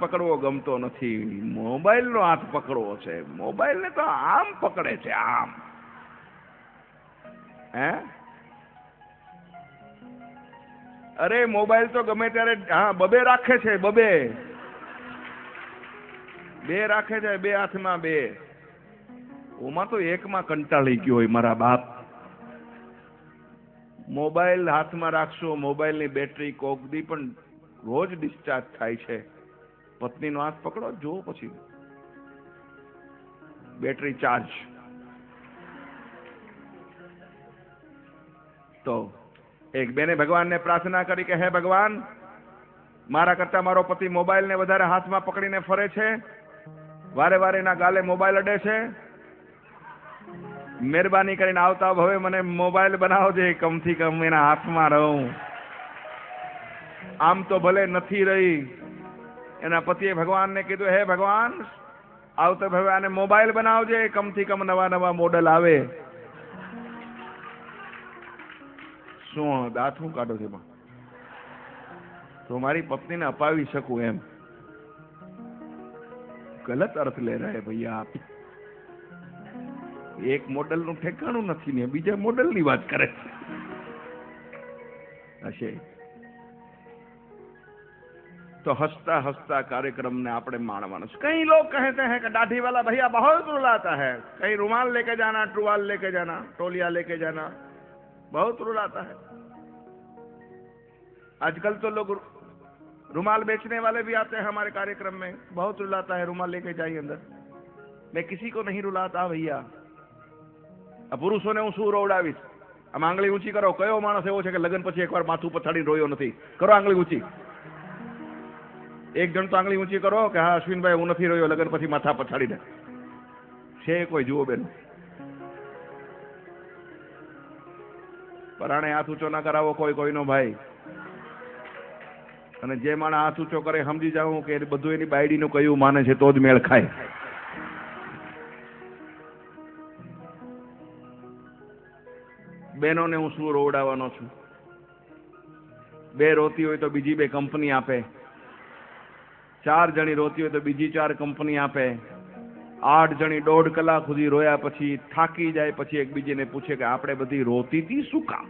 પકડવો ગમતો નથી, મોબાઈલનો હાથ પકડવો છે. મોબાઈલને તો આમ પકડે છે, આમ. હે અરે મોબાઈલ તો ગમે ત્યારે બબે રાખે છે, બબે રાખે છે, બે હાથમાં બે. ઓમાં તો એકમાં કંટાળી ગયો હોય મારા બાપ. મોબાઈલ હાથમાં રાખશો, મોબાઈલની બેટરી કોક દી પણ રોજ ડિસ્ચાર્જ થાય છે. પત્નીનો હાથ પકડો, જુઓ પછી બેટરી ચાર્જ. તો એક બેને ભગવાનને પ્રાર્થના કરી કે હે ભગવાન, મારા કરતા મારો પતિ મોબાઈલને વધારે હાથમાં પકડીને ફરે છે, વારે વારે એના ગાલે મોબાઈલ અડે છે. મહેરબાની કરીને આવતા હવે મને મોબાઈલ બનાવજે, કમથી કમ એના હાથમાં રહું. આમ તો ભલે નથી રહી. એના પતિએ ભગવાનને કીધું હે ભગવાન, આવતા હવે આને મોબાઈલ બનાવજે, કમથી કમ નવા નવા મોડલ આવે. શું દાંત શું કાઢો છે? તો મારી પત્નીને અપાવી શકું એમ. ગલત અર્થ લે રહે ભૈયા આપ. એક મોડલનું ઠેકાણું નથી ને બીજા મોડલની વાત કરે હશે. तो हंसता हंसता कार्यक्रम ने आपने माणवाना. कई लोग कहते हैं कि दाढ़ी वाला भैया बहुत रुलाता है, कहीं रुमाल लेके जाना, टुवाल लेके जाना, टोलिया लेके जाना, बहुत रुलाता है. आजकल तो लोग रुमाल बेचने वाले भी आते हैं हमारे कार्यक्रम में, बहुत रुलाता है, रुमाल लेके जाइए अंदर. मैं किसी को नहीं रुलाता भैया. પુરુષોને હું શું રોવડાવીશ? આમ આંગળી ઊંચી કરો. કયો માણસ એવો છે કે લગ્ન પછી એકવાર માથું પછાડીને રોયો નથી? કરો આંગળી ઊંચી. એક જણ તો આંગળી ઊંચી કરો કે હા અશ્વિનભાઈ હું નથી રોયો લગ્ન પછી માથા પછાડીને. છે કોઈ? જુઓ બેન, પરાણે હાથ ઊંચો ના કરાવો કોઈ કોઈનો ભાઈ. અને જે માણસ હાથ ઊંચો કરે સમજી જાઉં કે બધું એની બાયડીનું કયું માને છે તો જ મેળ ખાય. બહેનોને હું શું રોવડાવવાનો છું? બે રોતી હોય તો બીજી બે કંપની આપે, 4 જણી રોતી હોય તો બીજી 4 કંપની આપે. 8 જણી 1.5 કલાક સુધી રોયા પછી થાકી જાય પછી એકબીજીને પૂછે કે આપણે બધી રોતી હતી શું કામ?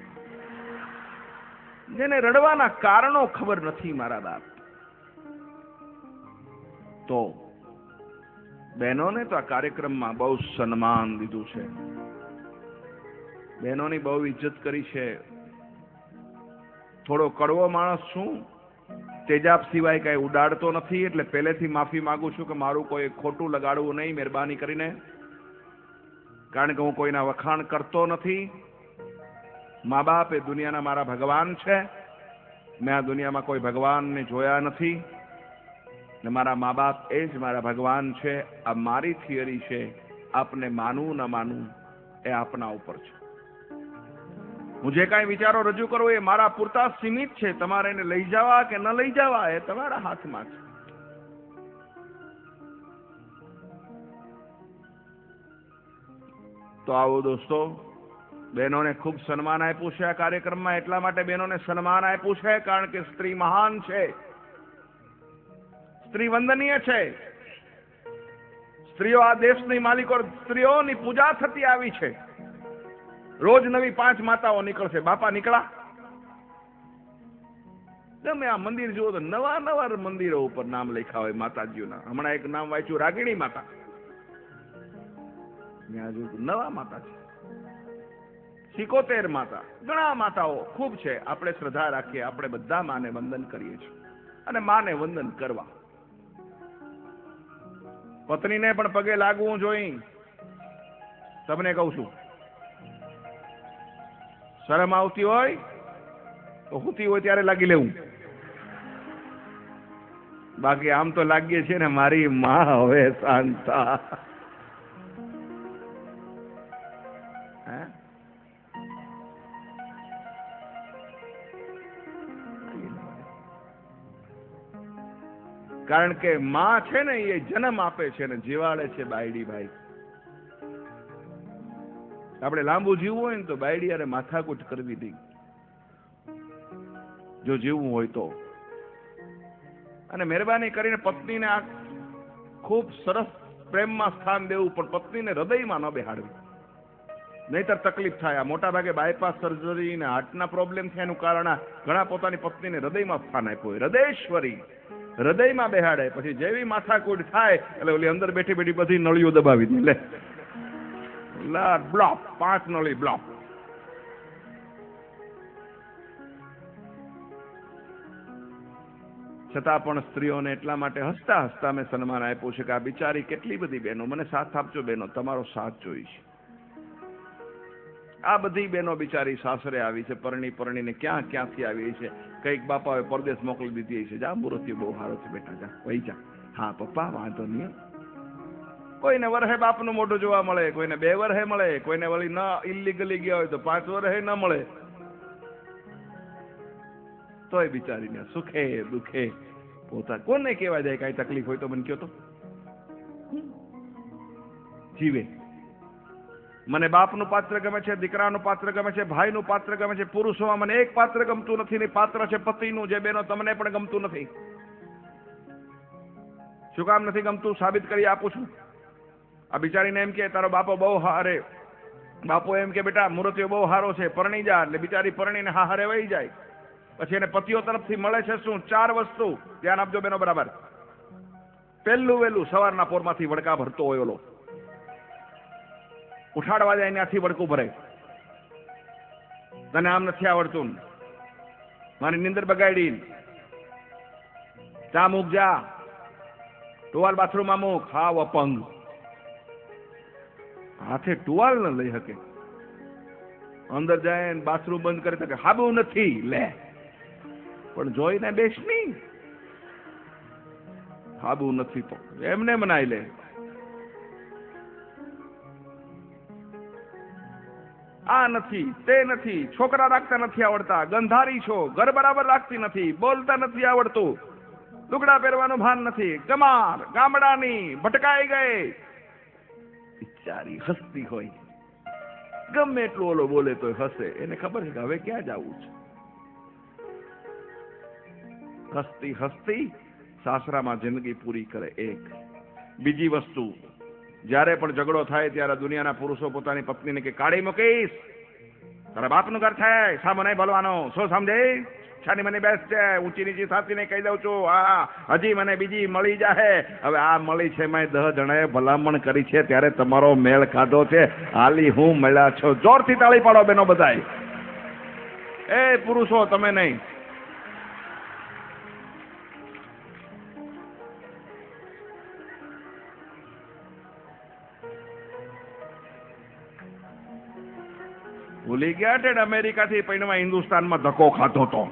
જેને રડવાના કારણો ખબર નથી મારા બાપ. તો બહેનોને તો આ કાર્યક્રમમાં બહુ સન્માન દીધું છે, બહેનોની બહુ ઇજ્જત કરી છે. થોડો કડવો માણસ છું, તેજાબ સિવાય કઈ ઉડાડતો નથી, એટલે પહેલેથી માફી માંગુ છું કે મારું કોઈ ખોટું લગાડવું નહીં મહેરબાની કરીને, કારણ કે હું કોઈના વખાણ કરતો નથી. મા બાપ એ દુનિયાના મારા ભગવાન છે. મેં આ દુનિયામાં કોઈ ભગવાનને જોયા નથી ને મારા મા બાપ એ જ મારા ભગવાન છે. આ મારી થિયરી છે. આપને માનવું ન માનવું એ આપના ઉપર છે. હું જે કાંઈ વિચારો રજૂ કરું એ મારા પૂરતા સીમિત છે. તમારે એને લઈ જવા કે ન લઈ જવા એ તમારા હાથમાં છે. તો આવો દોસ્તો, બહેનોને ખૂબ સન્માન આપ્યું છે આ કાર્યક્રમમાં. એટલા માટે બહેનોને સન્માન આપ્યું છે કારણ કે સ્ત્રી મહાન છે, સ્ત્રી વંદનીય છે. સ્ત્રીઓ આ દેશની માલિકો, સ્ત્રીઓની પૂજા થતી આવી છે. રોજ નવી 5 માતાઓ નીકળશે. બાપા નીકળા, તમે આ મંદિર જુઓ તો નવા નવા મંદિરો ઉપર નામ લખ્યા હોય માતાજીઓના. હમણાં એક નામ વાંચ્યું રાગીણી માતા, નવા માતા છે. 77 માતા, ઘણા માતાઓ ખૂબ છે. આપણે શ્રદ્ધા રાખીએ, આપણે બધા માને વંદન કરીએ છીએ અને માને વંદન કરવા. પત્નીને પણ પગે લાગવું જોઈએ. તમને કહું છું, શરમ આવતી હોય તો હોતી હોય ત્યારે લાગી લેવું. બાકી આમ તો લાગીએ છે ને મારી માં હવે શાંતા. કારણ કે માં છે ને એ જન્મ આપે છે ને જીવાડે છે બાયડી ભાઈ. આપણે લાંબુ જીવવું હોય ને તો બાયડી અરે માથાકૂટ કરવી દઈ, જો જીવવું હોય તો. અને મહેરબાની કરીને પત્નીને આ ખૂબ સરસ પ્રેમમાં સ્થાન દેવું, પણ પત્નીને હૃદયમાં ન બેહાડવી, નહીતર તકલીફ થાય. આ મોટા ભાગે બાયપાસ સર્જરી ને હાર્ટના પ્રોબ્લેમ છે, એનું કારણ આ ઘણા પોતાની પત્નીને હૃદયમાં સ્થાન આપ્યું હોય. હૃદયેશ્વરી હૃદયમાં બેહાડે, પછી જેવી માથાકૂટ થાય એટલે ઓલી અંદર બેઠી બેઠી બધી નળીઓ દબાવી દે, લે બ્લોક, 5 નળી બ્લોક. છતાં પણ સ્ત્રીઓને એટલા માટે હસતા હસતા મેં સન્માન આપ્યું છે કે આ બિચારી કેટલી બધી બહેનો, મને સાથ આપજો બહેનો, તમારો સાથ જોઈશ. આ બધી બહેનો બિચારી સાસરે આવી છે, પરણીને ક્યાંથી આવી છે. કઈક બાપાએ પરદેશ મોકલી દીધી છે, જા મૂર્તિઓ બહુ સારો છે બેટા, જા વહી જા. હા પપ્પા વાંધો નહીં. કોઈને વરહે બાપનું મોઢું જોવા મળે, કોઈને 2 વરહે મળે, કોઈને વળી ન ઇલીગલી ગયા હોય તો 5 વરહે ન મળે, તોય બિચારીને સુખે દુખે પોતા કોને કહેવા જાય કઈ તકલીફ હોય તો મને કહો તો જીવે. મને બાપનું પાત્ર ગમે છે, દીકરાનું પાત્ર ગમે છે, ભાઈનું પાત્ર ગમે છે. પુરુષોમાં મને એક પાત્ર ગમતું નથી ને પાત્ર છે પતિનું, જે બેનો તમને પણ ગમતું નથી. શું કામ નથી ગમતું સાબિત કરી આપું છું. આ બિચારીને એમ કે તારો બાપો બહુ હારે, બાપો એમ કે બેટા મૂર્તિઓ બહુ સારો છે, પરણી જા, એટલે બિચારી પરણીને હારે વહી જાય. પછી એને પતિઓ તરફથી મળે છે શું? 4 વસ્તુ. ધ્યાન આપજો બેનો બરાબર. પહેલું વહેલું સવારના પોરમાંથી વડકા ભરતો હોય, ઓલો ઉઠાડવા જાય ત્યાંથી વડકું ભરે. તને આમ નથી આવડતું, મારી નીંદર બગાડી, ચા મૂક, જા ટુવાલ બાથરૂમમાં મૂક. હાવ અપંગ, હાથે ટુવાલ ન લઈ શકે. અંદર જાય બાથરૂમ બંધ કરે તો કે હાબુ નથી, લે પણ જોઈને બેસ નહીં, હાબુ નથી તો એમને મનાઈ લે. આ નથી, તે નથી, છોકરા રાખતા નથી આવડતા, ગંધારી છો, ઘર બરાબર રાખતી નથી, બોલતા નથી આવડતું, લુગડા પહેરવાનું ભાન નથી, ગમાર ગામડાની ભટકાઈ ગઈ. બિચારી હસતી હોય, ગમે એટલું ઓલો બોલે તો હસે. એને ખબર છે કે હવે ક્યાં જવું છે. હસતી હસતી સાસરામાં જિંદગી પૂરી કરે. એક બીજી વસ્તુ, જ્યારે પણ ઝઘડો થાય ત્યારે દુનિયાના પુરુષો પોતાની પત્નીને કે કાઢી મૂકીશ, તારા બાપનું ઘર થાય, સામો નહીં બોલવાનો, શું સમજે? છાની મને બેસ છે, ઊંચી નીચી સાથીને કહી દઉં છું, હા હજી મને બીજી મળી જાહે. હવે આ મળી છે, મેં 10 જણાએ ભલામણ કરી છે, ત્યારે તમારો મેળ ખાધો છે, હાલી હું મળ્યા છો. જોરથી તાળી પાડો બેનો બધાય. એ પુરુષો તમે નહીં. ભૂલી ગયા છે અમેરિકાથી પૈણમાં હિન્દુસ્તાનમાં ધક્કો ખાધો તો.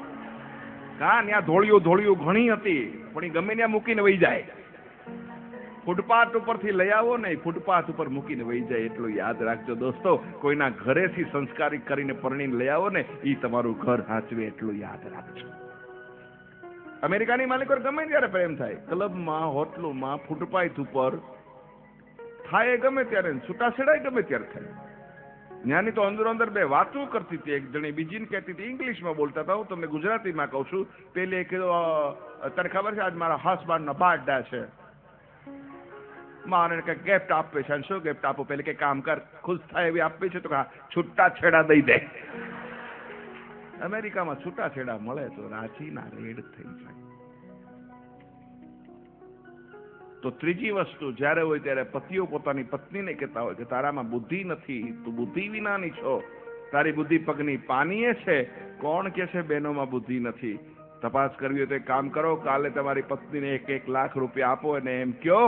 હા, ત્યાં ધોળિયું ઘણી હતી, પણ એ ગમે ત્યાં મૂકીને વહી જાય. ફૂટપાથ ઉપરથી લઈ આવો ને, ફૂટપાથ ઉપર મૂકીને વહી જાય. એટલું યાદ રાખજો દોસ્તો, કોઈના ઘરેથી સંસ્કારિત કરીને પરણીને લઈ આવો ને, એ તમારું ઘર સાચવે, એટલું યાદ રાખજો. અમેરિકાની માલિકો ગમે ત્યારે પ્રેમ થાય, ક્લબમાં, હોટલોમાં, ફૂટપાથ ઉપર થાય ગમે ત્યારે, છૂટાછેડાય ગમે ત્યારે થાય. જ્ઞાની તો અંદરો અંદર 2 વાતો કરતી હતી, એક જણી બીજીને કહેતી હતી, ઇંગ્લિશમાં બોલતા હતા. હું તમને ગુજરાતીમાં કહું છું. પેલી કીધું તને ખબર છે આજ મારા હસબન્ડનો બર્થડે છે, મારે કઈ ગિફ્ટ આપે છે. શું ગિફ્ટ આપો? પેલી કે કામ કર, ખુશ થાય એવી આપી છે. તો છૂટા છેડા દઈ દે. અમેરિકામાં છૂટા છેડા મળે તો રાજીના રેડ થઈ જાય. તો ત્રીજી વસ્તુ, જ્યારે હોય ત્યારે પતિઓ પોતાની પત્નીને કહેતા હોય કે તારામાં બુદ્ધિ નથી, તું બુદ્ધિ વિનાની છો, તારી બુદ્ધિ પગની પાનીએ છે. કોણ કે છે બહેનોમાં બુદ્ધિ નથી? તપાસ કરવી હોય તો એક કામ કરો, કાલે તમારી પત્નીને 1 લાખ રૂપિયા આપો અને એમ કહો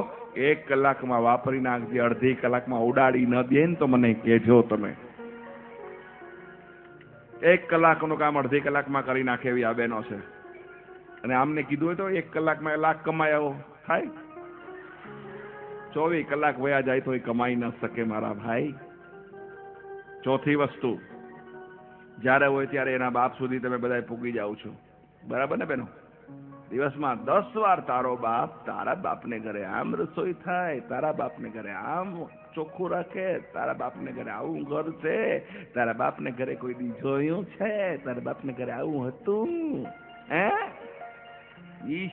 1 કલાકમાં વાપરી નાખજે, અડધી કલાકમાં ઉડાડી ન દે ને તો મને કહેજો. તમે 1 કલાકનું કામ અડધી કલાકમાં કરી નાખે એવી આ બહેનો છે. અને આમને કીધું હોય તો 1 કલાકમાં લાખ કમાયો થાય. 24 કલાક વયા જાય તો એ કમાઈ ન શકે મારા ભાઈ. ચોથી વસ્તુ, જ્યારે હોય ત્યારે એના બાપ સુધી તમે બધા પૂગી જાઓ છો, બરાબર ને બેનો? દિવસમાં 10 વાર તારો બાપ તારા બાપને ઘરે આમ રસોઈ થાય, તારા બાપને ઘરે આમ ચોખ્ખું રાખે, તારા બાપને ઘરે આવું ઘર છે, તારા બાપને ઘરે કોઈ દી જોયું છે, તારા બાપને ઘરે આવું હતું. ઈ